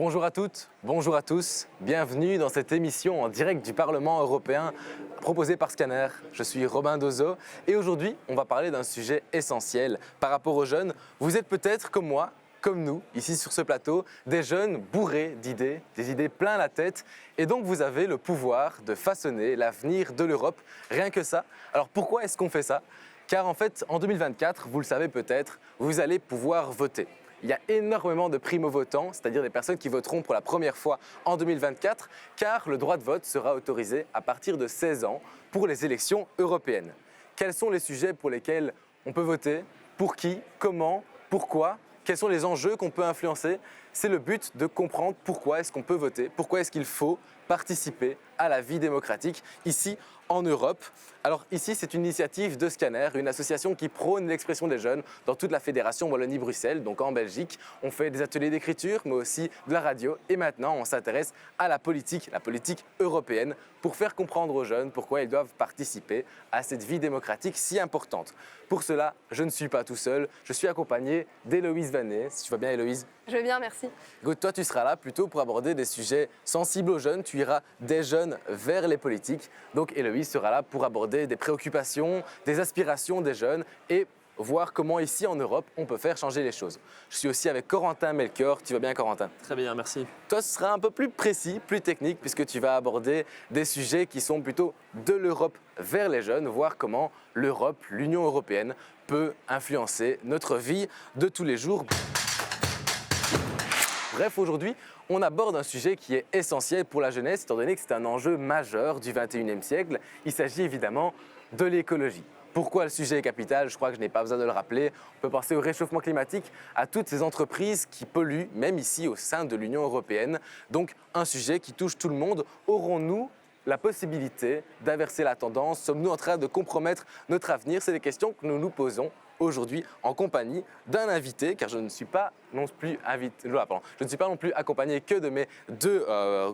Bonjour à toutes, bonjour à tous, bienvenue dans cette émission en direct du Parlement européen proposée par Scanner. Je suis Robin Dozo et aujourd'hui on va parler d'un sujet essentiel par rapport aux jeunes. Vous êtes peut-être comme moi, comme nous, ici sur ce plateau, des jeunes bourrés d'idées, des idées plein la tête et donc vous avez le pouvoir de façonner l'avenir de l'Europe, rien que ça. Alors pourquoi est-ce qu'on fait ça? Car en fait en 2024, vous le savez peut-être, vous allez pouvoir voter. Il y a énormément de primo-votants, c'est-à-dire des personnes qui voteront pour la première fois en 2024, car le droit de vote sera autorisé à partir de 16 ans pour les élections européennes. Quels sont les sujets pour lesquels on peut voter? Pour qui? Comment? Pourquoi? Quels sont les enjeux qu'on peut influencer? C'est le but de comprendre pourquoi est-ce qu'on peut voter, pourquoi est-ce qu'il faut participer à la vie démocratique ici en Europe. Alors ici, c'est une initiative de Scanner, une association qui prône l'expression des jeunes dans toute la fédération Wallonie-Bruxelles, donc en Belgique. On fait des ateliers d'écriture, mais aussi de la radio. Et maintenant, on s'intéresse à la politique européenne, pour faire comprendre aux jeunes pourquoi ils doivent participer à cette vie démocratique si importante. Pour cela, je ne suis pas tout seul, je suis accompagné d'Héloïse Vanet. Si tu vas bien, Héloïse? Je vais bien, merci. Écoute, toi, tu seras là plutôt pour aborder des sujets sensibles aux jeunes. Tu iras des jeunes vers les politiques. Donc, Héloïse sera là pour aborder des préoccupations, des aspirations des jeunes et voir comment ici en Europe on peut faire changer les choses. Je suis aussi avec Corentin Melchior. Tu vas bien, Corentin? Très bien, merci. Toi, ce sera un peu plus précis, plus technique, puisque tu vas aborder des sujets qui sont plutôt de l'Europe vers les jeunes, voir comment l'Europe, l'Union européenne, peut influencer notre vie de tous les jours. Bref, aujourd'hui, on aborde un sujet qui est essentiel pour la jeunesse, étant donné que c'est un enjeu majeur du XXIe siècle. Il s'agit évidemment de l'écologie. Pourquoi le sujet est capital? Je crois que je n'ai pas besoin de le rappeler. On peut penser au réchauffement climatique, à toutes ces entreprises qui polluent, même ici au sein de l'Union européenne. Donc un sujet qui touche tout le monde. Aurons-nous la possibilité d'inverser la tendance? Sommes-nous en train de compromettre notre avenir? C'est des questions que nous nous posons aujourd'hui en compagnie d'un invité, car je ne suis pas non plus accompagné que de mes deux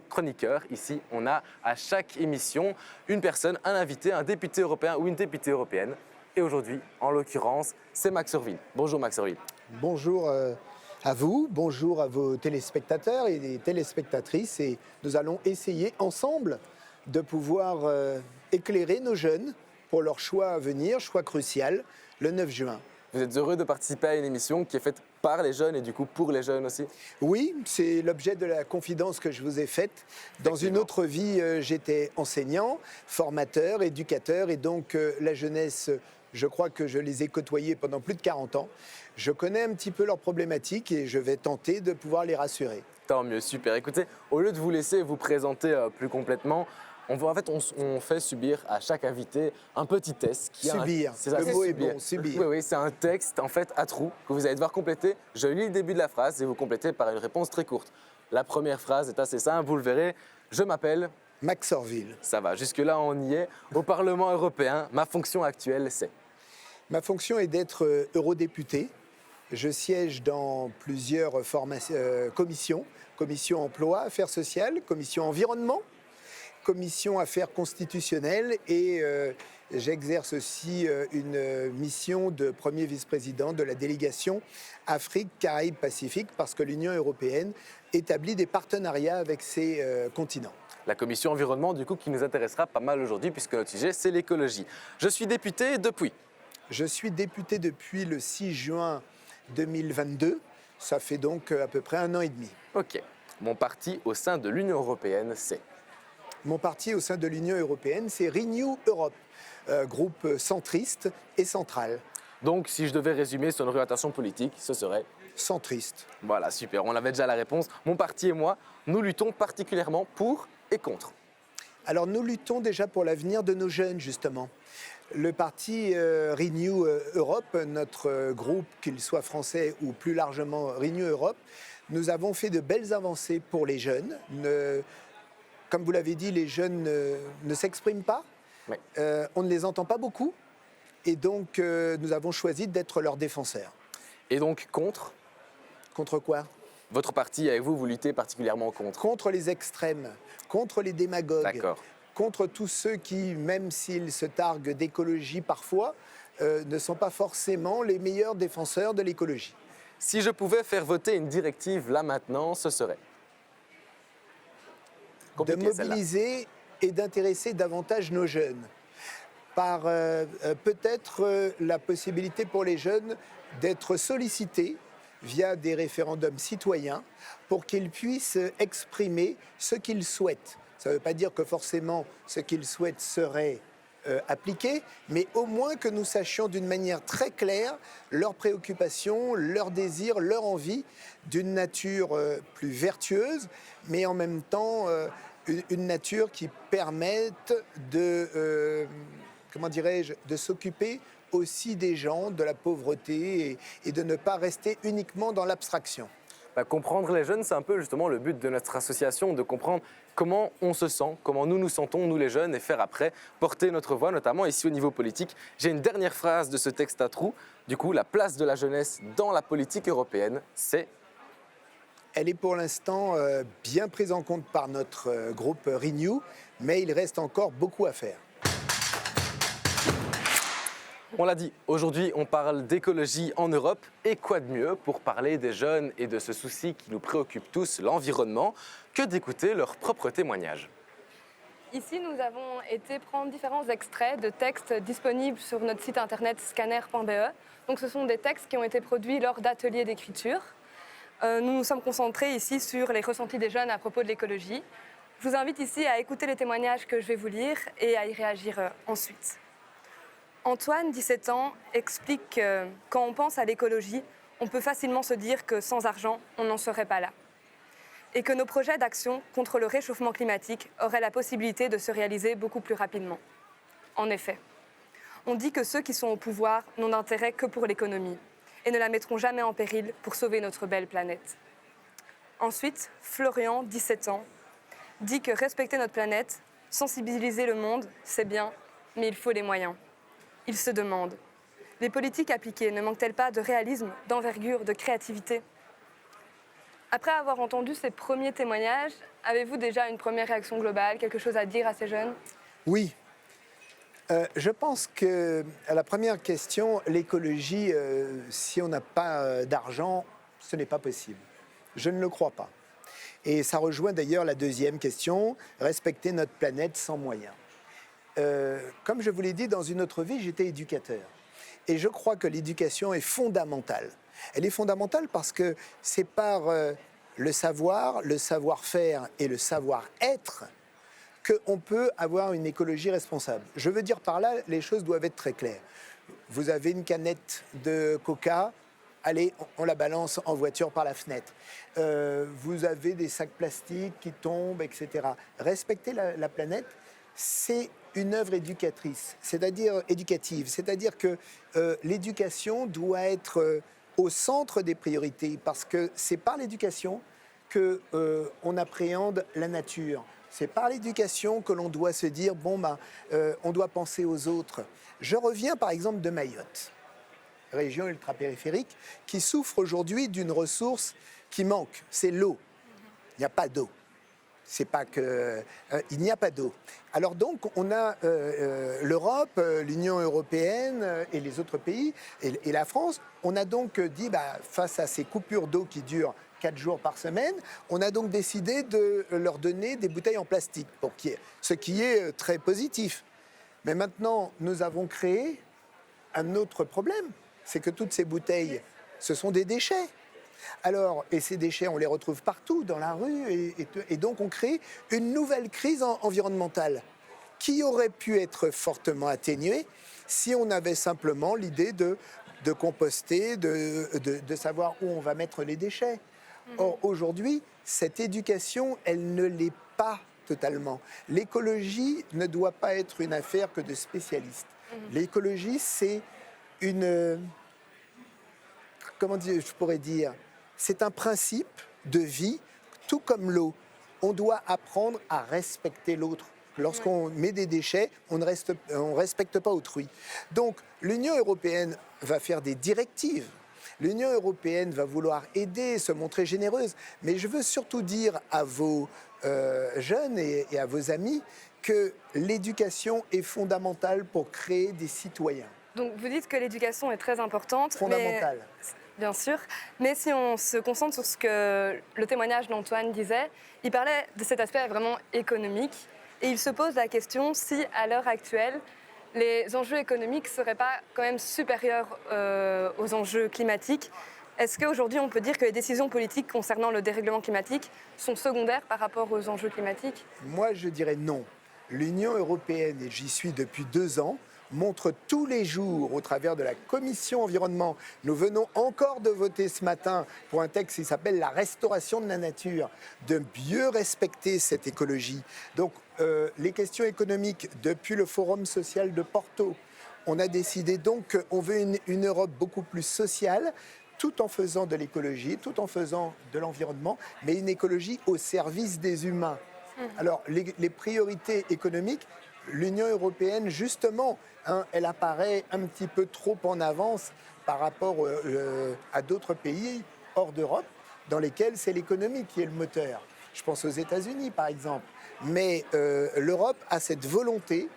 chroniqueurs. Ici, on a à chaque émission une personne, un invité, un député européen ou une députée européenne. Et aujourd'hui, en l'occurrence, c'est Max Orville. Bonjour Max Orville. Bonjour à vous, bonjour à vos téléspectateurs et des téléspectatrices. Et nous allons essayer ensemble de pouvoir éclairer nos jeunes pour leur choix à venir, choix crucial, le 9 juin. Vous êtes heureux de participer à une émission qui est faite par les jeunes et du coup pour les jeunes aussi? Oui, c'est l'objet de la confidence que je vous ai faite. Dans une autre vie, j'étais enseignant, formateur, éducateur et donc la jeunesse, je crois que je les ai côtoyés pendant plus de 40 ans. Je connais un petit peu leurs problématiques et je vais tenter de pouvoir les rassurer. Tant mieux, super. Écoutez, au lieu de vous laisser vous présenter plus complètement, on fait subir à chaque invité un petit test. Subir, le mot est bon, subir. Oui, c'est un texte en fait à trous que vous allez devoir compléter. Je lis le début de la phrase et vous complétez par une réponse très courte. La première phrase est assez simple, vous le verrez. Je m'appelle Max Orville. Ça va, jusque-là on y est. Au Parlement européen, ma fonction actuelle c'est? Ma fonction est d'être eurodéputé. Je siège dans plusieurs commissions. Commission emploi, affaires sociales, commission environnement, commission affaires constitutionnelles et j'exerce aussi une mission de premier vice-président de la délégation Afrique, Caraïbes, Pacifique parce que l'Union européenne établit des partenariats avec ces continents. La commission environnement, du coup, qui nous intéressera pas mal aujourd'hui puisque notre sujet, c'est l'écologie. Je suis député depuis? Je suis député depuis le 6 juin 2022. Ça fait donc à peu près 1 an et demi. Ok. Mon parti au sein de l'Union européenne, c'est? Mon parti au sein de l'Union européenne, c'est Renew Europe, groupe centriste et central. Donc, si je devais résumer son orientation politique, ce serait? Centriste. Voilà, super, on avait déjà la réponse. Mon parti et moi, nous luttons particulièrement pour et contre. Alors, nous luttons déjà pour l'avenir de nos jeunes, justement. Le parti Renew Europe, notre groupe, qu'il soit français ou plus largement Renew Europe, nous avons fait de belles avancées pour les jeunes. Comme vous l'avez dit, les jeunes ne s'expriment pas. Oui. On ne les entend pas beaucoup. Et donc, nous avons choisi d'être leurs défenseurs. Et donc, contre? Contre quoi? Votre parti, avec vous, vous luttez particulièrement contre? Contre les extrêmes, contre les démagogues. D'accord. Contre tous ceux qui, même s'ils se targuent d'écologie parfois, ne sont pas forcément les meilleurs défenseurs de l'écologie. Si je pouvais faire voter une directive là maintenant, ce serait? de mobiliser et d'intéresser davantage nos jeunes par peut-être la possibilité pour les jeunes d'être sollicités via des référendums citoyens pour qu'ils puissent exprimer ce qu'ils souhaitent. Ça ne veut pas dire que forcément ce qu'ils souhaitent serait appliqué, mais au moins que nous sachions d'une manière très claire leurs préoccupations, leurs désirs, leur envie d'une nature plus vertueuse, mais en même temps une nature qui permette de, comment dirais-je, de s'occuper aussi des gens, de la pauvreté et de ne pas rester uniquement dans l'abstraction. Comprendre les jeunes, c'est un peu justement le but de notre association, de comprendre comment on se sent, comment nous nous sentons, nous les jeunes, et faire après porter notre voix, notamment ici au niveau politique. J'ai une dernière phrase de ce texte à trous. Du coup, la place de la jeunesse dans la politique européenne, c'est... Elle est pour l'instant bien prise en compte par notre groupe Renew, mais il reste encore beaucoup à faire. On l'a dit, aujourd'hui on parle d'écologie en Europe et quoi de mieux pour parler des jeunes et de ce souci qui nous préoccupe tous, l'environnement, que d'écouter leurs propres témoignages. Ici, nous avons été prendre différents extraits de textes disponibles sur notre site internet scanner.be. Donc ce sont des textes qui ont été produits lors d'ateliers d'écriture. Nous nous sommes concentrés ici sur les ressentis des jeunes à propos de l'écologie. Je vous invite ici à écouter les témoignages que je vais vous lire et à y réagir ensuite. Antoine, 17 ans, explique que quand on pense à l'écologie, on peut facilement se dire que sans argent, on n'en serait pas là. Et que nos projets d'action contre le réchauffement climatique auraient la possibilité de se réaliser beaucoup plus rapidement. En effet, on dit que ceux qui sont au pouvoir n'ont d'intérêt que pour l'économie et ne la mettront jamais en péril pour sauver notre belle planète. Ensuite, Florian, 17 ans, dit que respecter notre planète, sensibiliser le monde, c'est bien, mais il faut les moyens. Il se demande, les politiques appliquées ne manquent-elles pas de réalisme, d'envergure, de créativité ? Après avoir entendu ces premiers témoignages, avez-vous déjà une première réaction globale, quelque chose à dire à ces jeunes ? Oui. Je pense que à la première question, l'écologie, si on n'a pas d'argent, ce n'est pas possible. Je ne le crois pas. Et ça rejoint d'ailleurs la deuxième question, respecter notre planète sans moyens. Comme je vous l'ai dit, dans une autre vie, j'étais éducateur. Et je crois que l'éducation est fondamentale. Elle est fondamentale parce que c'est par le savoir, le savoir-faire et le savoir-être qu'on peut avoir une écologie responsable. Je veux dire par là, les choses doivent être très claires. Vous avez une canette de coca, allez, on la balance en voiture par la fenêtre. Vous avez des sacs plastiques qui tombent, etc. Respecter la planète, c'est une œuvre éducatrice, c'est-à-dire éducative. C'est-à-dire que l'éducation doit être au centre des priorités parce que c'est par l'éducation qu'on appréhende la nature. C'est par l'éducation que l'on doit se dire, on doit penser aux autres. Je reviens par exemple de Mayotte, région ultra-périphérique, qui souffre aujourd'hui d'une ressource qui manque, c'est l'eau. Il n'y a pas d'eau. C'est pas que il n'y a pas d'eau. Alors donc on a l'Europe, l'Union européenne et les autres pays et la France. On a donc dit face à ces coupures d'eau qui durent 4 jours par semaine, on a donc décidé de leur donner des bouteilles en plastique, ce qui est très positif. Mais maintenant nous avons créé un autre problème, c'est que toutes ces bouteilles, ce sont des déchets. Alors, et ces déchets, on les retrouve partout dans la rue, et donc on crée une nouvelle crise environnementale qui aurait pu être fortement atténuée si on avait simplement l'idée de composter, de savoir où on va mettre les déchets. Or, aujourd'hui, cette éducation, elle ne l'est pas totalement. L'écologie ne doit pas être une affaire que de spécialistes. L'écologie, c'est je pourrais dire, c'est un principe de vie, tout comme l'eau. On doit apprendre à respecter l'autre. Lorsqu'on met des déchets, on ne respecte pas autrui. Donc, l'Union européenne va faire des directives. L'Union européenne va vouloir aider, se montrer généreuse. Mais je veux surtout dire à vos jeunes et à vos amis que l'éducation est fondamentale pour créer des citoyens. Donc, vous dites que l'éducation est très importante. Fondamentale. bien sûr. Mais si on se concentre sur ce que le témoignage d'Antoine disait, il parlait de cet aspect vraiment économique. Et il se pose la question si, à l'heure actuelle, les enjeux économiques ne seraient pas quand même supérieurs aux enjeux climatiques. Est-ce qu'aujourd'hui, on peut dire que les décisions politiques concernant le dérèglement climatique sont secondaires par rapport aux enjeux climatiques? Moi, je dirais non. L'Union européenne, et j'y suis depuis 2 ans, montre tous les jours au travers de la Commission environnement. Nous venons encore de voter ce matin pour un texte qui s'appelle la restauration de la nature, de mieux respecter cette écologie. Donc les questions économiques, depuis le Forum social de Porto, on a décidé donc qu'on veut une Europe beaucoup plus sociale, tout en faisant de l'écologie, tout en faisant de l'environnement, mais une écologie au service des humains. Alors les priorités économiques, l'Union européenne, justement, elle apparaît un petit peu trop en avance par rapport à d'autres pays hors d'Europe, dans lesquels c'est l'économie qui est le moteur. Je pense aux États-Unis, par exemple. Mais l'Europe a cette volonté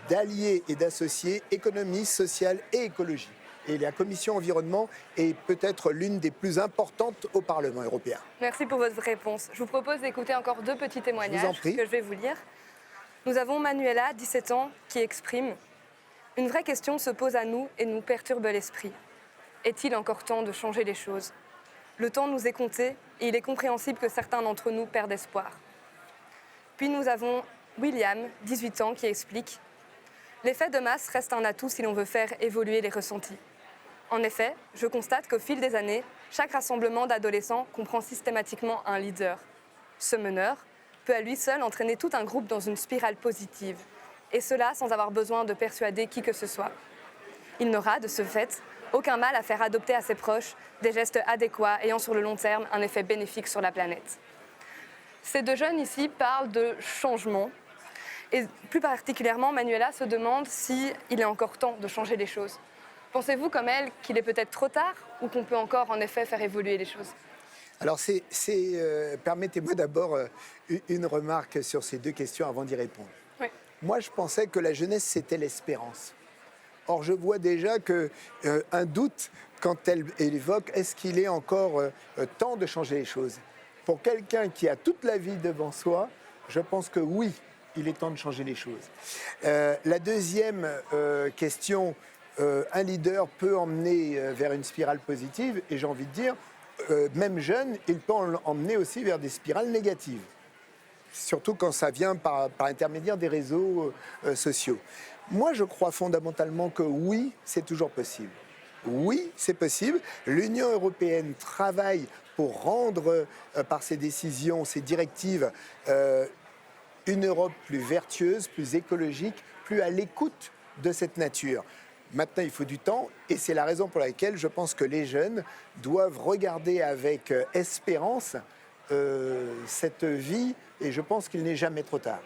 d'allier et d'associer économie, sociale et écologie. Et la Commission environnement est peut-être l'une des plus importantes au Parlement européen. Merci pour votre réponse. Je vous propose d'écouter encore 2 petits témoignages que je vais vous lire. Nous avons Manuela, 17 ans, qui exprime « Une vraie question se pose à nous et nous perturbe l'esprit. Est-il encore temps de changer les choses? Le temps nous est compté et il est compréhensible que certains d'entre nous perdent espoir. » Puis nous avons William, 18 ans, qui explique « L'effet de masse reste un atout si l'on veut faire évoluer les ressentis. En effet, je constate qu'au fil des années, chaque rassemblement d'adolescents comprend systématiquement un leader. Ce meneur peut à lui seul entraîner tout un groupe dans une spirale positive, et cela sans avoir besoin de persuader qui que ce soit. Il n'aura, de ce fait, aucun mal à faire adopter à ses proches des gestes adéquats ayant sur le long terme un effet bénéfique sur la planète. » Ces 2 jeunes ici parlent de changement, et plus particulièrement, Manuela se demande s'il est encore temps de changer les choses. Pensez-vous, comme elle, qu'il est peut-être trop tard ou qu'on peut encore, en effet, faire évoluer les choses? Alors, permettez-moi d'abord une remarque sur ces 2 questions avant d'y répondre. Oui. Moi, je pensais que la jeunesse, c'était l'espérance. Or, je vois déjà qu'un doute quand elle évoque « est-ce qu'il est encore temps de changer les choses ?» Pour quelqu'un qui a toute la vie devant soi, je pense que oui, il est temps de changer les choses. La deuxième question, un leader peut emmener vers une spirale positive, et j'ai envie de dire, même jeune, il peut emmener aussi vers des spirales négatives. Surtout quand ça vient par intermédiaire des réseaux sociaux. Moi, je crois fondamentalement que oui, c'est toujours possible. Oui, c'est possible. L'Union européenne travaille pour rendre, par ses décisions, ses directives, une Europe plus vertueuse, plus écologique, plus à l'écoute de cette nature. Maintenant, il faut du temps, et c'est la raison pour laquelle je pense que les jeunes doivent regarder avec espérance cette vie, et je pense qu'il n'est jamais trop tard.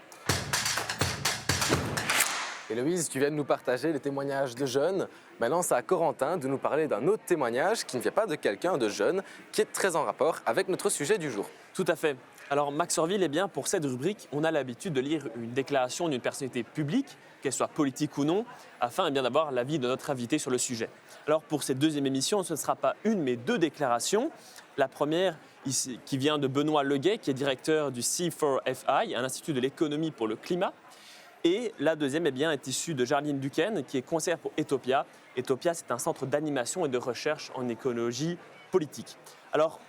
Héloïse, tu viens de nous partager les témoignages de jeunes. Maintenant, c'est à Corentin de nous parler d'un autre témoignage qui ne vient pas de quelqu'un de jeune, qui est très en rapport avec notre sujet du jour. Tout à fait. Alors, Max Orville, eh bien, pour cette rubrique, on a l'habitude de lire une déclaration d'une personnalité publique, qu'elle soit politique ou non, afin eh bien, d'avoir l'avis de notre invité sur le sujet. Alors, pour cette 2e émission, ce ne sera pas une, mais 2 déclarations. La première, ici, qui vient de Benoît Leguet, qui est directeur du C4FI, un institut de l'économie pour le climat. Et la deuxième eh bien, est issue de Jarline Duquesne, qui est conseillère pour Etopia. Etopia, c'est un centre d'animation et de recherche en écologie politique. Alors,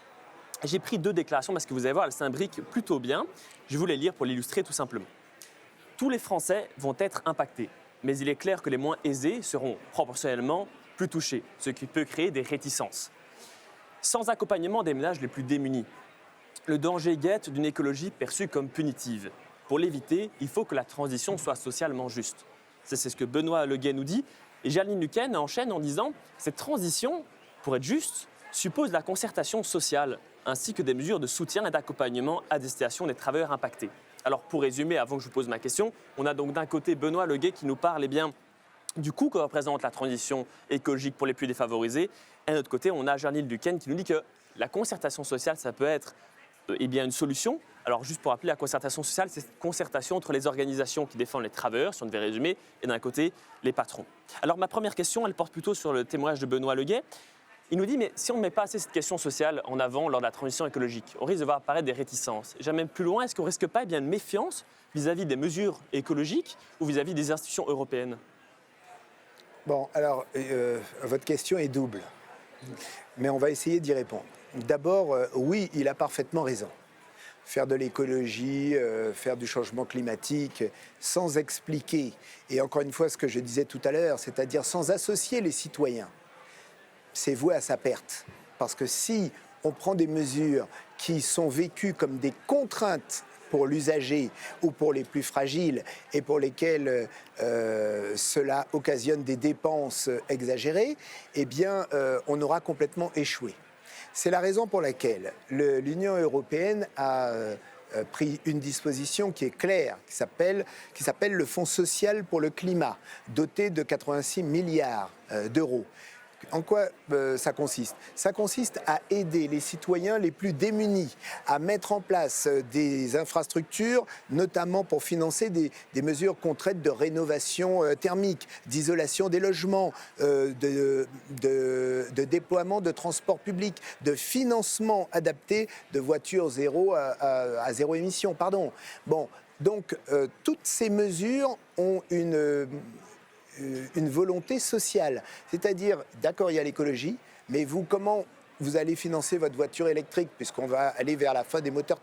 j'ai pris 2 déclarations parce que vous allez voir, elles s'imbriquent plutôt bien. Je vais vous les lire pour l'illustrer tout simplement. Tous les Français vont être impactés, mais il est clair que les moins aisés seront proportionnellement plus touchés, ce qui peut créer des réticences. Sans accompagnement des ménages les plus démunis, le danger guette d'une écologie perçue comme punitive. Pour l'éviter, il faut que la transition soit socialement juste. C'est ce que Benoît Leguet nous dit. Et Jarline Duquesne enchaîne en disant « Cette transition, pour être juste, suppose la concertation sociale, ainsi que des mesures de soutien et d'accompagnement à destination des travailleurs impactés. » Alors pour résumer, avant que je vous pose ma question, on a donc d'un côté Benoît Leguet qui nous parle du coût que représente la transition écologique pour les plus défavorisés. Et de l'autre côté, on a Jarline Duquesne qui nous dit que la concertation sociale, ça peut être une solution. Alors juste pour rappeler, la concertation sociale, c'est cette concertation entre les organisations qui défendent les travailleurs, si on devait résumer, et d'un côté, les patrons. Alors ma première question, elle porte plutôt sur le témoignage de Benoît Leguet. Il nous dit, mais si on ne met pas assez cette question sociale en avant lors de la transition écologique, on risque de voir apparaître des réticences. J'irai même plus loin, est-ce qu'on ne risque pas une méfiance vis-à-vis des mesures écologiques ou vis-à-vis des institutions européennes? Bon, alors, votre question est double, mais on va essayer d'y répondre. D'abord, oui, il a parfaitement raison. Faire de l'écologie, faire du changement climatique, sans expliquer, et encore une fois ce que je disais tout à l'heure, c'est-à-dire sans associer les citoyens, c'est voué à sa perte. Parce que si on prend des mesures qui sont vécues comme des contraintes pour l'usager ou pour les plus fragiles et pour lesquels cela occasionne des dépenses exagérées, eh bien, on aura complètement échoué. C'est la raison pour laquelle l'Union européenne a pris une disposition qui est claire, qui s'appelle le Fonds social pour le climat, doté de 86 milliards d'euros. En quoi ça consiste? Ça consiste à aider les citoyens les plus démunis à mettre en place des infrastructures, notamment pour financer des mesures concrètes de rénovation thermique, d'isolation des logements, de déploiement de transports publics, de financement adapté de voitures à zéro émission. Pardon. Bon, donc toutes ces mesures ont une volonté sociale. C'est-à-dire, d'accord, il y a l'écologie, mais comment vous allez financer votre voiture électrique, puisqu'on va aller vers la fin des moteurs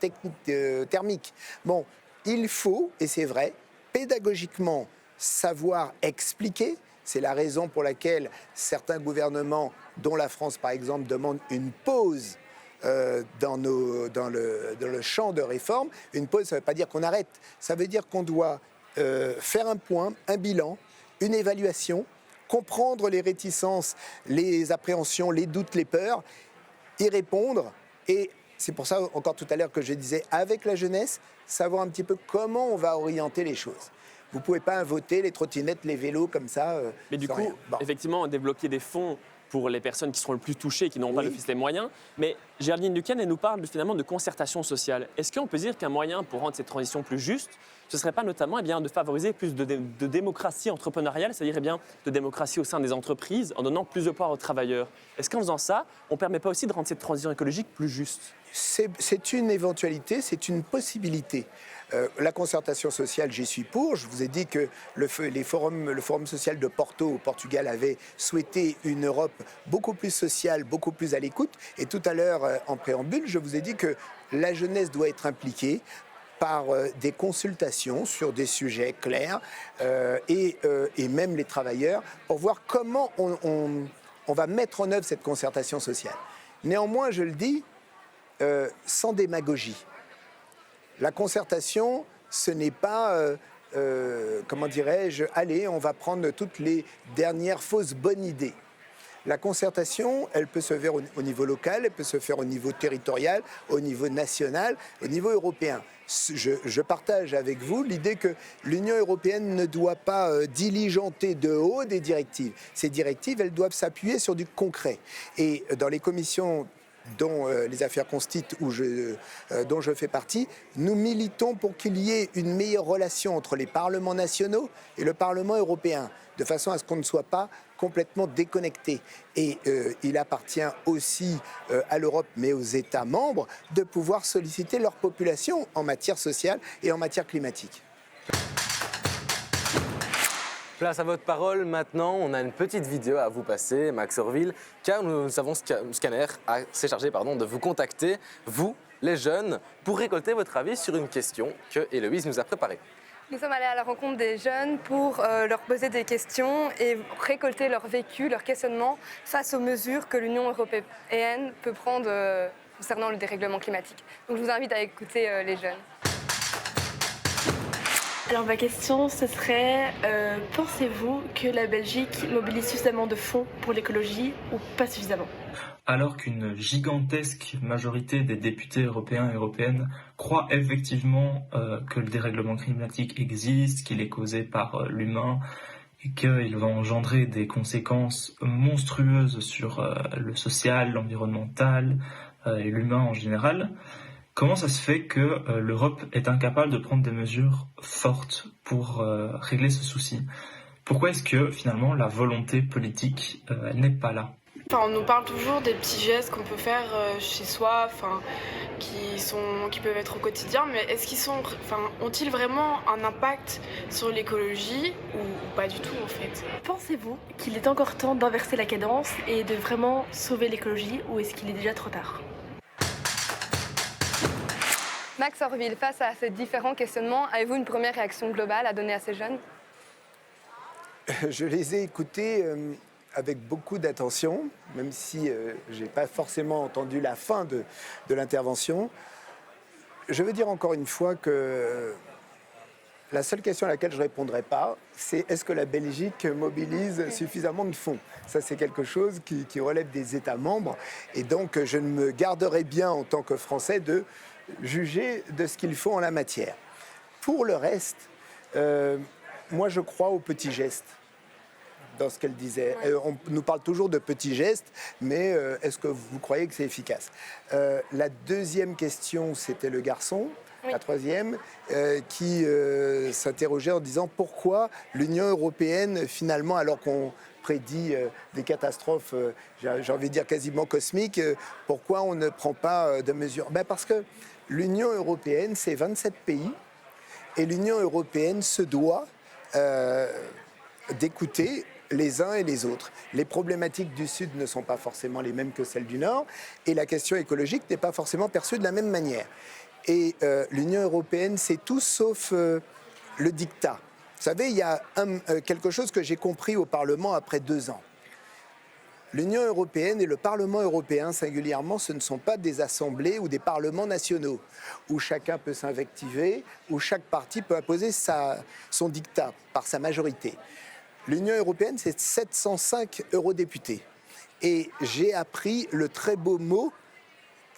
thermiques. Bon, il faut, et c'est vrai, pédagogiquement savoir expliquer. C'est la raison pour laquelle certains gouvernements, dont la France par exemple, demandent une pause dans le champ de réforme. Une pause, ça ne veut pas dire qu'on arrête. Ça veut dire qu'on doit faire un point, un bilan, une évaluation, comprendre les réticences, les appréhensions, les doutes, les peurs, y répondre. Et c'est pour ça, encore tout à l'heure, que je disais, avec la jeunesse, savoir un petit peu comment on va orienter les choses. Vous ne pouvez pas voter les trottinettes, les vélos comme ça. Mais du coup, effectivement, débloquer des fonds pour les personnes qui seront le plus touchées, qui n'auront pas le fils des moyens. Mais Géraldine Lucan, elle nous parle finalement de concertation sociale. Est-ce qu'on peut dire qu'un moyen pour rendre cette transition plus juste, ce ne serait pas notamment de favoriser plus de démocratie entrepreneuriale, c'est-à-dire de démocratie au sein des entreprises, en donnant plus de pouvoir aux travailleurs? Est-ce qu'en faisant ça, on ne permet pas aussi de rendre cette transition écologique plus juste? C'est une éventualité, c'est une possibilité. La concertation sociale, j'y suis pour. Je vous ai dit que le forum social de Porto, au Portugal, avait souhaité une Europe beaucoup plus sociale, beaucoup plus à l'écoute. Et tout à l'heure, en préambule, je vous ai dit que la jeunesse doit être impliquée par des consultations sur des sujets clairs et même les travailleurs pour voir comment on va mettre en œuvre cette concertation sociale. Néanmoins, je le dis, sans démagogie. La concertation, ce n'est pas, comment dirais-je, allez, on va prendre toutes les dernières fausses bonnes idées. La concertation, elle peut se faire au niveau local, elle peut se faire au niveau territorial, au niveau national, au niveau européen. Je partage avec vous l'idée que l'Union européenne ne doit pas diligenter de haut des directives. Ces directives, elles doivent s'appuyer sur du concret. Et dans les commissions dont les affaires constitent, dont je fais partie, nous militons pour qu'il y ait une meilleure relation entre les parlements nationaux et le Parlement européen, de façon à ce qu'on ne soit pas complètement déconnecté. Et il appartient aussi à l'Europe, mais aux États membres, de pouvoir solliciter leur population en matière sociale et en matière climatique. Place à votre parole maintenant, on a une petite vidéo à vous passer, Max Orville, car nous savons Scanner s'est chargé de vous contacter, vous, les jeunes, pour récolter votre avis sur une question que Héloïse nous a préparée. Nous sommes allés à la rencontre des jeunes pour leur poser des questions et récolter leur vécu, leur questionnement face aux mesures que l'Union européenne peut prendre concernant le dérèglement climatique. Donc je vous invite à écouter les jeunes. Alors ma question, ce serait, pensez-vous que la Belgique mobilise suffisamment de fonds pour l'écologie ou pas suffisamment? Alors qu'une gigantesque majorité des députés européens et européennes croient effectivement que le dérèglement climatique existe, qu'il est causé par l'humain et qu'il va engendrer des conséquences monstrueuses sur le social, l'environnemental et l'humain en général, comment ça se fait que l'Europe est incapable de prendre des mesures fortes pour régler ce souci? Pourquoi est-ce que finalement la volonté politique elle n'est pas là? Enfin, on nous parle toujours des petits gestes qu'on peut faire chez soi, enfin, qui peuvent être au quotidien, mais ont-ils vraiment un impact sur l'écologie ou pas du tout en fait? Pensez-vous qu'il est encore temps d'inverser la cadence et de vraiment sauver l'écologie, ou est-ce qu'il est déjà trop tard? Max Orville, face à ces différents questionnements, avez-vous une première réaction globale à donner à ces jeunes? Je les ai écoutés avec beaucoup d'attention, même si je n'ai pas forcément entendu la fin de l'intervention. Je veux dire encore une fois que la seule question à laquelle je ne répondrai pas, c'est est-ce que la Belgique mobilise suffisamment de fonds? Ça, c'est quelque chose qui relève des États membres. Et donc, je ne me garderai bien en tant que Français de juger de ce qu'ils font en la matière. Pour le reste, moi, je crois aux petits gestes. Dans ce qu'elle disait. On nous parle toujours de petits gestes, mais est-ce que vous croyez que c'est efficace? La deuxième question, c'était le garçon. Oui. La troisième, qui s'interrogeait en disant pourquoi l'Union européenne, finalement, alors qu'on prédit des catastrophes, j'ai envie de dire quasiment cosmiques, pourquoi on ne prend pas de mesures? Parce que l'Union européenne, c'est 27 pays, et l'Union européenne se doit d'écouter les uns et les autres. Les problématiques du Sud ne sont pas forcément les mêmes que celles du Nord, et la question écologique n'est pas forcément perçue de la même manière. Et l'Union européenne, c'est tout sauf le diktat. Vous savez, il y a quelque chose que j'ai compris au Parlement après 2 ans. L'Union européenne et le Parlement européen, singulièrement, ce ne sont pas des assemblées ou des parlements nationaux, où chacun peut s'invectiver, où chaque parti peut imposer son diktat par sa majorité. L'Union européenne, c'est 705 eurodéputés. Et j'ai appris le très beau mot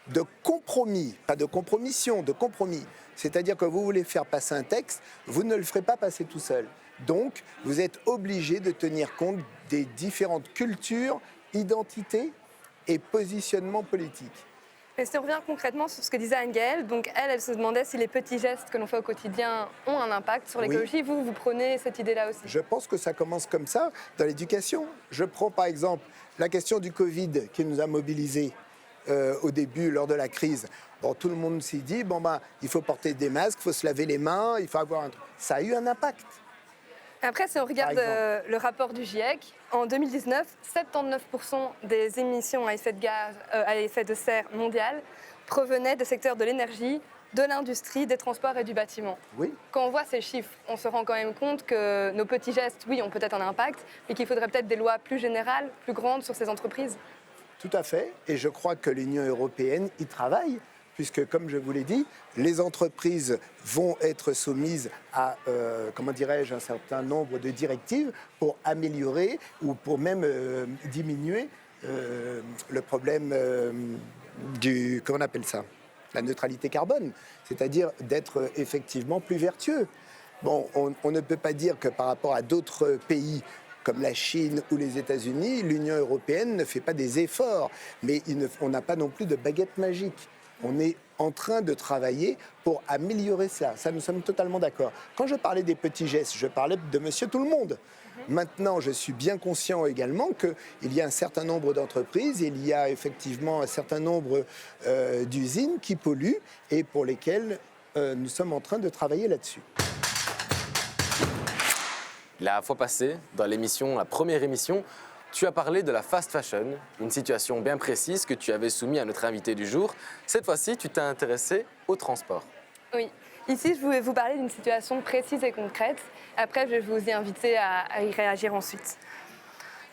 de compromis, pas de compromission, de compromis. C'est-à-dire que vous voulez faire passer un texte, vous ne le ferez pas passer tout seul. Donc, vous êtes obligé de tenir compte des différentes cultures, identités et positionnements politiques. Et si on revient concrètement sur ce que disait Anne-Gaëlle, donc elle se demandait si les petits gestes que l'on fait au quotidien ont un impact sur l'écologie. Oui. Vous prenez cette idée-là aussi? Je pense que ça commence comme ça dans l'éducation. Je prends par exemple la question du Covid qui nous a mobilisés au début, lors de la crise. Bon, tout le monde s'est dit, il faut porter des masques, il faut se laver les mains, il faut avoir un truc. Ça a eu un impact. Après, si on regarde le rapport du GIEC, en 2019, 79% des émissions à effet de serre mondiales provenaient des secteurs de l'énergie, de l'industrie, des transports et du bâtiment. Oui. Quand on voit ces chiffres, on se rend quand même compte que nos petits gestes, oui, ont peut-être un impact, mais qu'il faudrait peut-être des lois plus générales, plus grandes sur ces entreprises. Tout à fait. Et je crois que l'Union européenne y travaille, puisque, comme je vous l'ai dit, les entreprises vont être soumises à, un certain nombre de directives pour améliorer ou pour même diminuer le problème comment on appelle ça? La neutralité carbone, c'est-à-dire d'être effectivement plus vertueux. Bon, on ne peut pas dire que par rapport à d'autres pays comme la Chine ou les États-Unis, l'Union européenne ne fait pas des efforts, mais on n'a pas non plus de baguette magique. On est en train de travailler pour améliorer cela. Ça, nous sommes totalement d'accord. Quand je parlais des petits gestes, je parlais de monsieur tout le monde. Maintenant, je suis bien conscient également qu'il y a un certain nombre d'entreprises, il y a effectivement un certain nombre d'usines qui polluent et pour lesquelles nous sommes en train de travailler là-dessus. La fois passée, dans la première émission, tu as parlé de la fast fashion, une situation bien précise que tu avais soumise à notre invité du jour. Cette fois-ci, tu t'es intéressé au transport. Oui. Ici, je voulais vous parler d'une situation précise et concrète. Après, je vais vous y inviter à y réagir ensuite.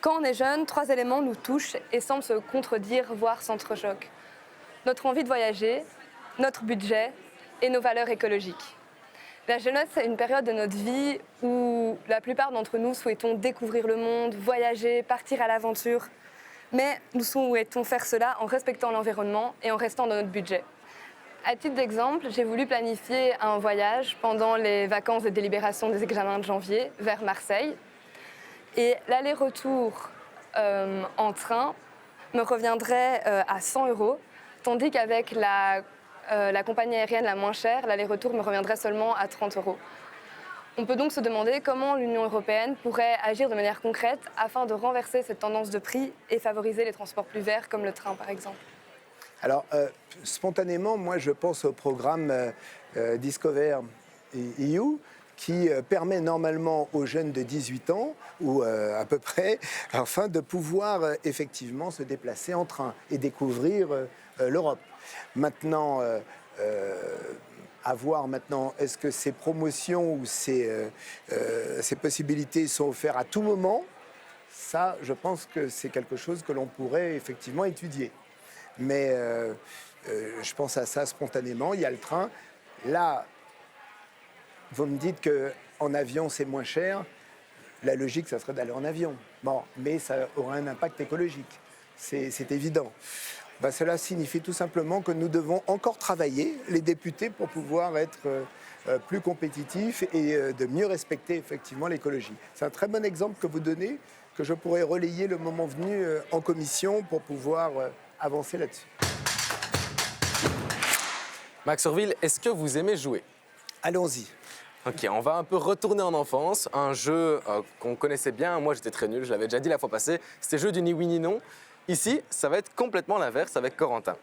Quand on est jeune, 3 éléments nous touchent et semblent se contredire, voire s'entrechoquent. Notre envie de voyager, notre budget et nos valeurs écologiques. La jeunesse, c'est une période de notre vie où la plupart d'entre nous souhaitons découvrir le monde, voyager, partir à l'aventure. Mais nous souhaitons faire cela en respectant l'environnement et en restant dans notre budget. À titre d'exemple, j'ai voulu planifier un voyage pendant les vacances de délibération des examens de janvier vers Marseille. Et l'aller-retour en train me reviendrait à 100 €, tandis qu'avec la compagnie aérienne la moins chère, l'aller-retour me reviendrait seulement à 30 €. On peut donc se demander comment l'Union européenne pourrait agir de manière concrète afin de renverser cette tendance de prix et favoriser les transports plus verts, comme le train par exemple. Alors, spontanément, moi, je pense au programme Discover EU, qui permet normalement aux jeunes de 18 ans, ou à peu près, afin de pouvoir effectivement se déplacer en train et découvrir l'Europe. Maintenant, à voir maintenant, est-ce que ces promotions ou ces possibilités sont offertes à tout moment? Ça, je pense que c'est quelque chose que l'on pourrait effectivement étudier. Mais je pense à ça spontanément. Il y a le train. Là, vous me dites qu'en avion, c'est moins cher. La logique, ça serait d'aller en avion. Bon, mais ça aura un impact écologique. C'est évident. Ben, cela signifie tout simplement que nous devons encore travailler, les députés, pour pouvoir être plus compétitifs et de mieux respecter effectivement l'écologie. C'est un très bon exemple que vous donnez, que je pourrais relayer le moment venu en commission pour pouvoir avancer là-dessus. Max Orville, est-ce que vous aimez jouer? Allons-y. Ok, on va un peu retourner en enfance. Un jeu qu'on connaissait bien. Moi, j'étais très nul, je l'avais déjà dit la fois passée. C'était le jeu du ni oui ni non. Ici, ça va être complètement l'inverse avec Corentin.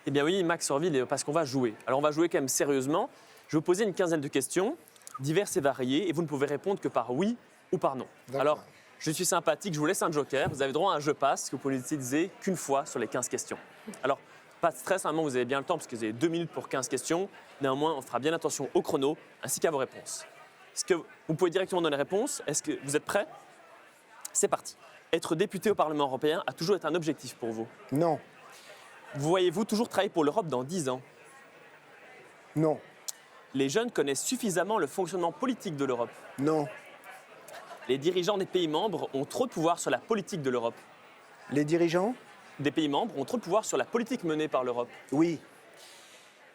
Eh bien oui, Max Orville, parce qu'on va jouer. Alors on va jouer quand même sérieusement. Je vais vous poser une quinzaine de questions, diverses et variées, et vous ne pouvez répondre que par oui ou par non. Alors, je suis sympathique, je vous laisse un joker. Vous avez droit à un jeu passe que vous pouvez utiliser qu'une fois sur les 15 questions. Alors, pas de stress, normalement vous avez bien le temps parce que vous avez 2 minutes pour 15 questions. Néanmoins, on fera bien attention au chrono ainsi qu'à vos réponses. Est-ce que vous pouvez directement donner les réponses? Est-ce que vous êtes prêts? C'est parti. Être député au Parlement européen a toujours été un objectif pour vous? Non. Vous voyez-vous toujours travailler pour l'Europe dans 10 ans? Non. Les jeunes connaissent suffisamment le fonctionnement politique de l'Europe? Non. Les dirigeants des pays membres ont trop de pouvoir sur la politique de l'Europe? Les dirigeants? Des pays membres ont trop de pouvoir sur la politique menée par l'Europe? Oui.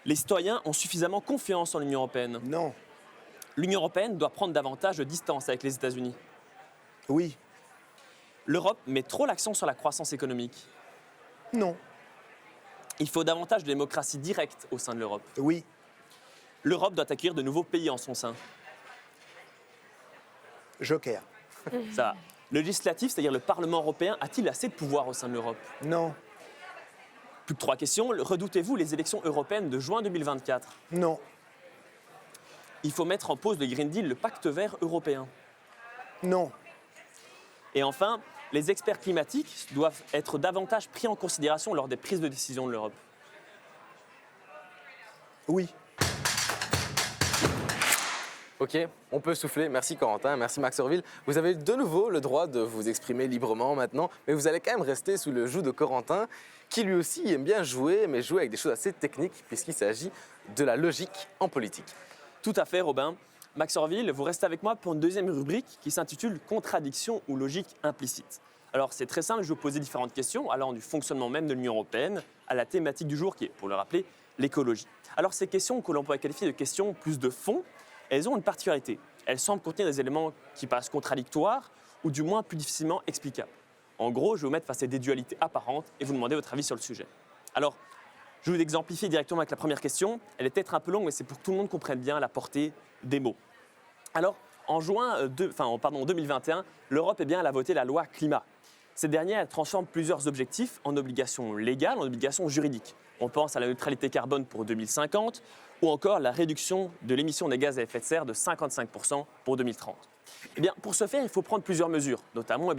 Les citoyens ont suffisamment confiance en l'Union européenne? Non. L'Union européenne doit prendre davantage de distance avec les États-Unis? Oui. L'Europe met trop l'accent sur la croissance économique? Non. Il faut davantage de démocratie directe au sein de l'Europe? Oui. L'Europe doit accueillir de nouveaux pays en son sein? Joker. Ça va. Le législatif, c'est-à-dire le Parlement européen, a-t-il assez de pouvoir au sein de l'Europe? Non. Plus que 3 questions. Redoutez-vous les élections européennes de juin 2024? Non. Il faut mettre en pause le Green Deal, le pacte vert européen? Non. Et enfin, les experts climatiques doivent être davantage pris en considération lors des prises de décision de l'Europe? Oui. Ok, on peut souffler. Merci Corentin, merci Max Orville. Vous avez de nouveau le droit de vous exprimer librement maintenant, mais vous allez quand même rester sous le joug de Corentin, qui lui aussi aime bien jouer, mais jouer avec des choses assez techniques, puisqu'il s'agit de la logique en politique. Tout à fait, Robin. Max Orville, vous restez avec moi pour une deuxième rubrique qui s'intitule « Contradiction ou logique implicite ». Alors c'est très simple, je vais vous poser différentes questions allant du fonctionnement même de l'Union européenne à la thématique du jour qui est, pour le rappeler, l'écologie. Alors ces questions que l'on pourrait qualifier de questions plus de fond, elles ont une particularité. Elles semblent contenir des éléments qui paraissent contradictoires ou du moins plus difficilement explicables. En gros, je vais vous mettre face à des dualités apparentes et vous demander votre avis sur le sujet. Alors, je vais vous exemplifier directement avec la première question. Elle est peut-être un peu longue, mais c'est pour que tout le monde comprenne bien la portée des mots. Alors, en 2021, l'Europe elle a voté la loi climat. Cette dernière elle transforme plusieurs objectifs en obligations légales, en obligations juridiques. On pense à la neutralité carbone pour 2050 ou encore la réduction de l'émission des gaz à effet de serre de 55% pour 2030. Eh bien, pour ce faire, il faut prendre plusieurs mesures, notamment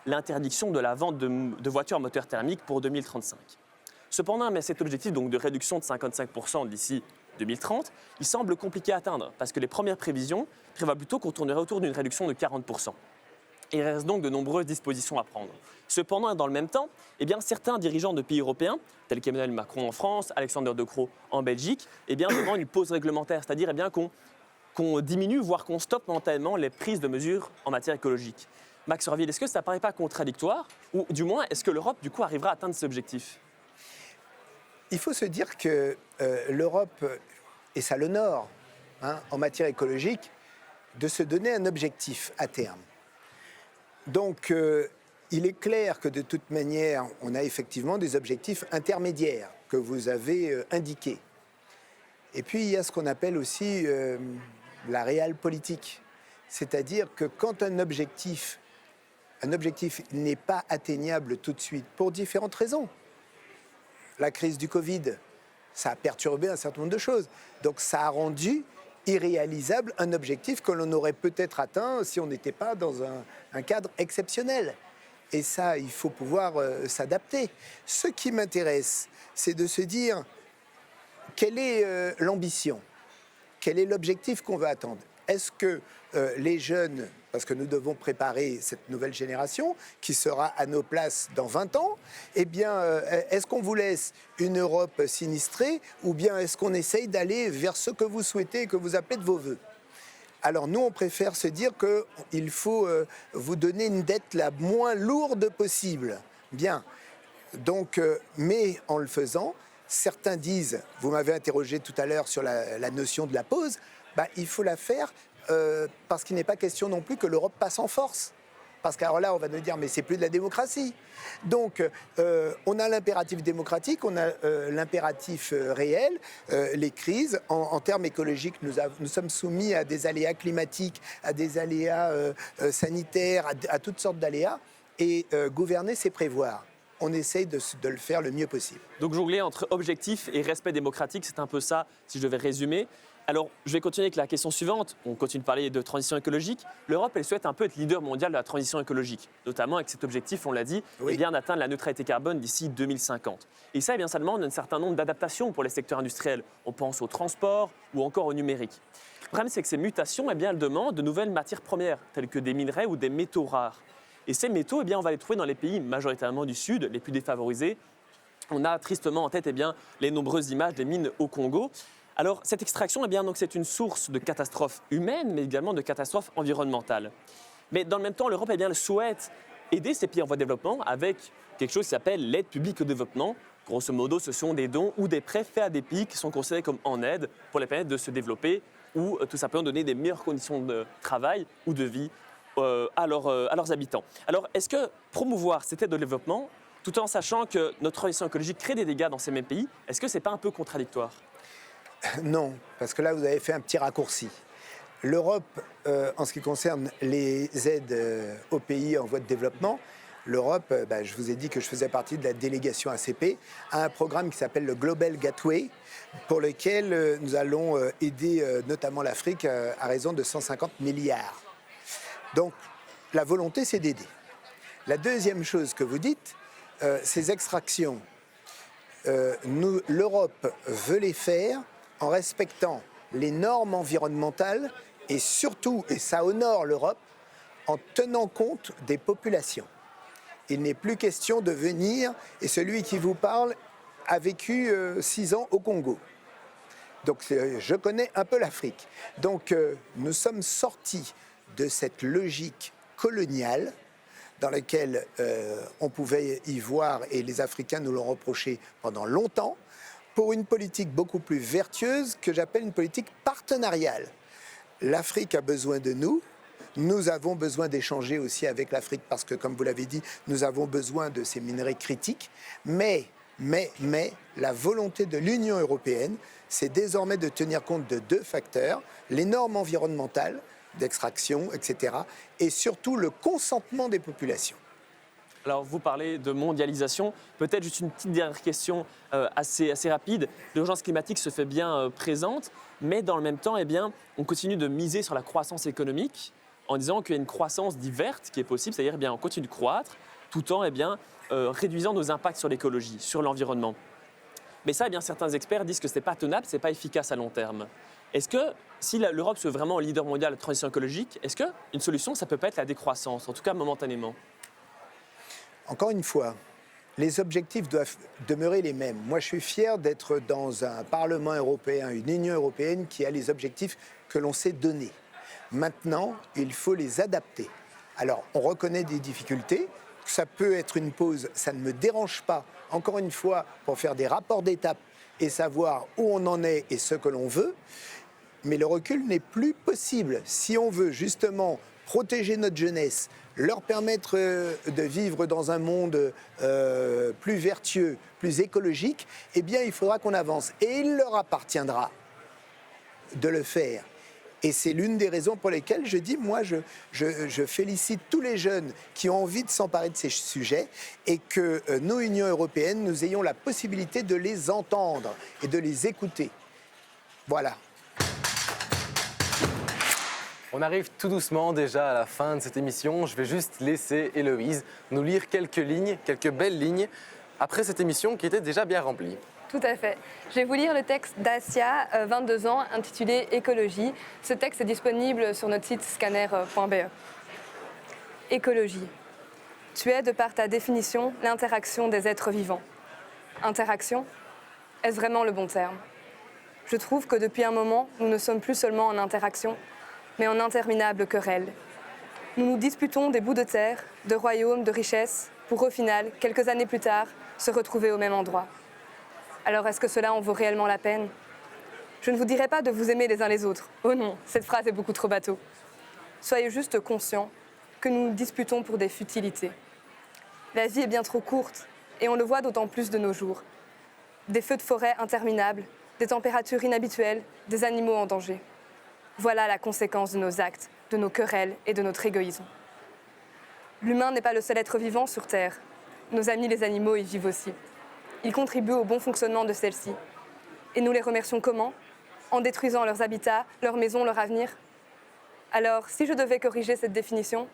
l'interdiction de la vente de voitures à moteur thermique pour 2035. Cependant, mais cet objectif donc, de réduction de 55% d'ici 2030, il semble compliqué à atteindre parce que les premières prévisions prévoient plutôt qu'on tournerait autour d'une réduction de 40%. Il reste donc de nombreuses dispositions à prendre. Cependant, dans le même temps, certains dirigeants de pays européens, tels qu'Emmanuel Macron en France, Alexander De Croo en Belgique, demandent une pause réglementaire, c'est-à-dire qu'on diminue, voire qu'on stoppe momentanément les prises de mesures en matière écologique. Max Orville, est-ce que ça ne paraît pas contradictoire? Ou du moins, est-ce que l'Europe, du coup, arrivera à atteindre cet objectif? Il faut se dire que l'Europe, et ça l'honore, en matière écologique, de se donner un objectif à terme. Donc, il est clair que de toute manière, on a effectivement des objectifs intermédiaires que vous avez indiqués. Et puis, il y a ce qu'on appelle aussi la réelle politique. C'est-à-dire que quand un objectif n'est pas atteignable tout de suite, pour différentes raisons. La crise du Covid, ça a perturbé un certain nombre de choses. Donc ça a rendu irréalisable un objectif que l'on aurait peut-être atteint si on n'était pas dans un cadre exceptionnel. Et ça, il faut pouvoir s'adapter. Ce qui m'intéresse, c'est de se dire quelle est l'ambition, quel est l'objectif qu'on veut atteindre. Est-ce que les jeunes, parce que nous devons préparer cette nouvelle génération qui sera à nos places dans 20 ans, eh bien, est-ce qu'on vous laisse une Europe sinistrée ou bien est-ce qu'on essaye d'aller vers ce que vous souhaitez et que vous appelez de vos voeux ? Alors nous, on préfère se dire qu'il faut vous donner une dette la moins lourde possible. Bien, donc, mais en le faisant, certains disent, vous m'avez interrogé tout à l'heure sur la notion de la pause, il faut la faire parce qu'il n'est pas question non plus que l'Europe passe en force. Parce qu'alors là, on va nous dire, mais c'est plus de la démocratie. Donc, on a l'impératif démocratique, on a l'impératif réel, les crises. En termes écologiques, nous sommes soumis à des aléas climatiques, à des aléas sanitaires, à toutes sortes d'aléas. Et gouverner, c'est prévoir. On essaye de le faire le mieux possible. Donc jongler entre objectif et respect démocratique, c'est un peu ça, si je devais résumer. Alors, je vais continuer avec la question suivante. On continue de parler de transition écologique. L'Europe, elle souhaite un peu être leader mondial de la transition écologique, notamment avec cet objectif, on l'a dit, oui, d'atteindre la neutralité carbone d'ici 2050. Et ça, ça demande un certain nombre d'adaptations pour les secteurs industriels. On pense au transport ou encore au numérique. Le problème, c'est que ces mutations, elles demandent de nouvelles matières premières, telles que des minerais ou des métaux rares. Et ces métaux, on va les trouver dans les pays majoritairement du Sud, les plus défavorisés. On a tristement en tête les nombreuses images des mines au Congo. Alors, cette extraction, donc, c'est une source de catastrophes humaines, mais également de catastrophes environnementales. Mais dans le même temps, l'Europe elle souhaite aider ces pays en voie de développement avec quelque chose qui s'appelle l'aide publique au développement. Grosso modo, ce sont des dons ou des prêts faits à des pays qui sont considérés comme en aide pour les permettre de se développer ou tout simplement donner des meilleures conditions de travail ou de vie à leurs habitants. Alors, est-ce que promouvoir cette aide au développement, tout en sachant que notre transition écologique crée des dégâts dans ces mêmes pays, est-ce que ce n'est pas un peu contradictoire ? Non, parce que là, vous avez fait un petit raccourci. L'Europe, en ce qui concerne les aides aux pays en voie de développement, l'Europe, je vous ai dit que je faisais partie de la délégation ACP, a un programme qui s'appelle le Global Gateway, pour lequel nous allons aider notamment l'Afrique à raison de 150 milliards. Donc, la volonté, c'est d'aider. La deuxième chose que vous dites, ces extractions, l'Europe veut les faire en respectant les normes environnementales et surtout, et ça honore l'Europe, en tenant compte des populations. Il n'est plus question de venir, et celui qui vous parle a vécu 6 ans au Congo. Donc je connais un peu l'Afrique. Donc nous sommes sortis de cette logique coloniale dans laquelle on pouvait y voir, et les Africains nous l'ont reproché pendant longtemps, pour une politique beaucoup plus vertueuse que j'appelle une politique partenariale. L'Afrique a besoin de nous. Nous avons besoin d'échanger aussi avec l'Afrique parce que, comme vous l'avez dit, nous avons besoin de ces minerais critiques. Mais la volonté de l'Union européenne, c'est désormais de tenir compte de 2 facteurs, les normes environnementales d'extraction, etc., et surtout le consentement des populations. Alors, vous parlez de mondialisation. Peut-être juste une petite dernière question assez rapide. L'urgence climatique se fait bien présente, mais dans le même temps, on continue de miser sur la croissance économique en disant qu'il y a une croissance dite verte qui est possible, c'est-à-dire on continue de croître tout en réduisant nos impacts sur l'écologie, sur l'environnement. Mais ça, certains experts disent que ce n'est pas tenable, ce n'est pas efficace à long terme. Est-ce que, si l'Europe se veut vraiment leader mondial de la transition écologique, est-ce qu'une solution, ça ne peut pas être la décroissance, en tout cas momentanément ? Encore une fois, les objectifs doivent demeurer les mêmes. Moi, je suis fier d'être dans un Parlement européen, une Union européenne qui a les objectifs que l'on s'est donnés. Maintenant, il faut les adapter. Alors, on reconnaît des difficultés. Ça peut être une pause, ça ne me dérange pas, encore une fois, pour faire des rapports d'étape et savoir où on en est et ce que l'on veut. Mais le recul n'est plus possible. Si on veut justement protéger notre jeunesse, leur permettre de vivre dans un monde plus vertueux, plus écologique, eh bien, il faudra qu'on avance. Et il leur appartiendra de le faire. Et c'est l'une des raisons pour lesquelles je dis, moi, je félicite tous les jeunes qui ont envie de s'emparer de ces sujets et que nous, Union européenne, nous ayons la possibilité de les entendre et de les écouter. Voilà. On arrive tout doucement déjà à la fin de cette émission. Je vais juste laisser Héloïse nous lire quelques lignes, quelques belles lignes, après cette émission qui était déjà bien remplie. Tout à fait. Je vais vous lire le texte d'Asia, 22 ans, intitulé Écologie. Ce texte est disponible sur notre site scanner.be. Écologie. Tu es, de par ta définition, l'interaction des êtres vivants. Interaction ? Est-ce vraiment le bon terme ? Je trouve que depuis un moment, nous ne sommes plus seulement en interaction, mais en interminable querelle. Nous nous disputons des bouts de terre, de royaumes, de richesses, pour au final, quelques années plus tard, se retrouver au même endroit. Alors est-ce que cela en vaut réellement la peine ? Je ne vous dirai pas de vous aimer les uns les autres. Oh non, cette phrase est beaucoup trop bateau. Soyez juste conscients que nous nous disputons pour des futilités. La vie est bien trop courte, et on le voit d'autant plus de nos jours. Des feux de forêt interminables, des températures inhabituelles, des animaux en danger. Voilà la conséquence de nos actes, de nos querelles et de notre égoïsme. L'humain n'est pas le seul être vivant sur Terre. Nos amis les animaux y vivent aussi. Ils contribuent au bon fonctionnement de celle-ci. Et nous les remercions comment ? En détruisant leurs habitats, leurs maisons, leur avenir. Alors, si je devais corriger cette définition,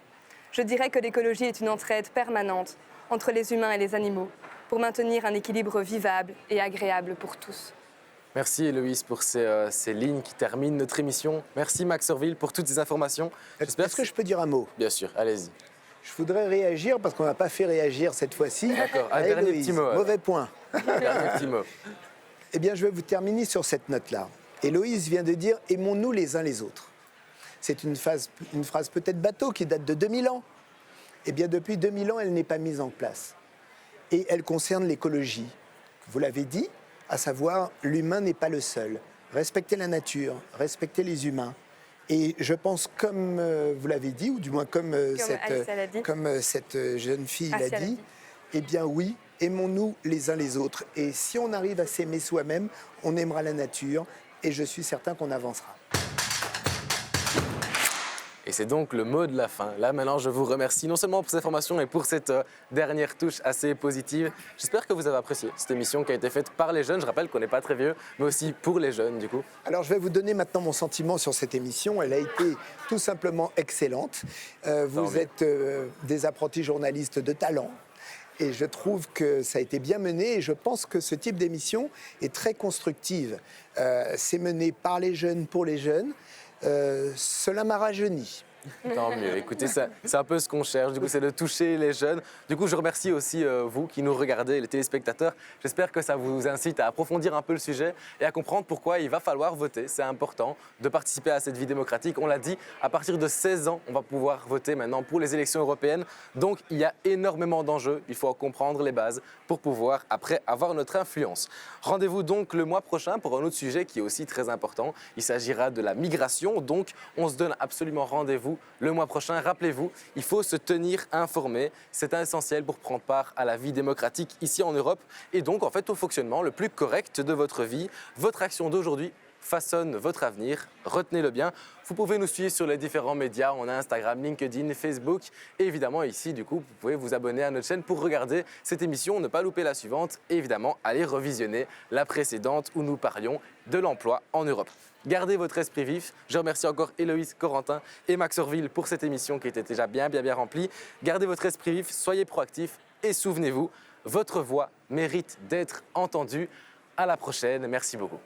je dirais que l'écologie est une entraide permanente entre les humains et les animaux pour maintenir un équilibre vivable et agréable pour tous. Merci Héloïse pour ces lignes qui terminent notre émission. Merci Max Orville pour toutes ces informations. Est-ce que je peux dire un mot ? Bien sûr, allez-y. Je voudrais réagir parce qu'on n'a pas fait réagir cette fois-ci. D'accord, un à dernier Héloïse. petit mot. alors. Mauvais point. Dernier petit mot. Eh bien, je vais vous terminer sur cette note-là. Héloïse vient de dire « aimons-nous les uns les autres ». C'est une phrase peut-être bateau qui date de 2000 ans. Eh bien, depuis 2000 ans, elle n'est pas mise en place. Et elle concerne l'écologie. Vous l'avez dit, à savoir, l'humain n'est pas le seul. Respecter la nature, respecter les humains. Et je pense, comme vous l'avez dit, ou du moins comme cette jeune fille l'a dit, eh bien oui, aimons-nous les uns les autres. Et si on arrive à s'aimer soi-même, on aimera la nature et je suis certain qu'on avancera. Et c'est donc le mot de la fin. Là, maintenant, je vous remercie non seulement pour cette formation, mais pour cette dernière touche assez positive. J'espère que vous avez apprécié cette émission qui a été faite par les jeunes. Je rappelle qu'on n'est pas très vieux, mais aussi pour les jeunes, du coup. Alors, je vais vous donner maintenant mon sentiment sur cette émission. Elle a été tout simplement excellente. Vous êtes des apprentis journalistes de talent. Et je trouve que ça a été bien mené et je pense que ce type d'émission est très constructive. C'est mené par les jeunes, pour les jeunes. Cela m'a rajeuni. Tant mieux. Écoutez, c'est un peu ce qu'on cherche. Du coup, c'est de toucher les jeunes. Du coup, je remercie aussi vous qui nous regardez, les téléspectateurs. J'espère que ça vous incite à approfondir un peu le sujet et à comprendre pourquoi il va falloir voter. C'est important de participer à cette vie démocratique. On l'a dit, à partir de 16 ans, on va pouvoir voter maintenant pour les élections européennes. Donc, il y a énormément d'enjeux. Il faut comprendre les bases pour pouvoir, après, avoir notre influence. Rendez-vous donc le mois prochain pour un autre sujet qui est aussi très important. Il s'agira de la migration. Donc, on se donne absolument rendez-vous le mois prochain. Rappelez-vous, il faut se tenir informé. C'est essentiel pour prendre part à la vie démocratique ici en Europe et donc en fait au fonctionnement le plus correct de votre vie. Votre action d'aujourd'hui façonne votre avenir. Retenez-le bien. Vous pouvez nous suivre sur les différents médias. On a Instagram, LinkedIn, Facebook. Et évidemment, ici, du coup, vous pouvez vous abonner à notre chaîne pour regarder cette émission, ne pas louper la suivante. Et évidemment, aller revisionner la précédente où nous parlions de l'emploi en Europe. Gardez votre esprit vif. Je remercie encore Héloïse, Corentin et Max Orville pour cette émission qui était déjà bien remplie. Gardez votre esprit vif, soyez proactifs et souvenez-vous, votre voix mérite d'être entendue. À la prochaine. Merci beaucoup.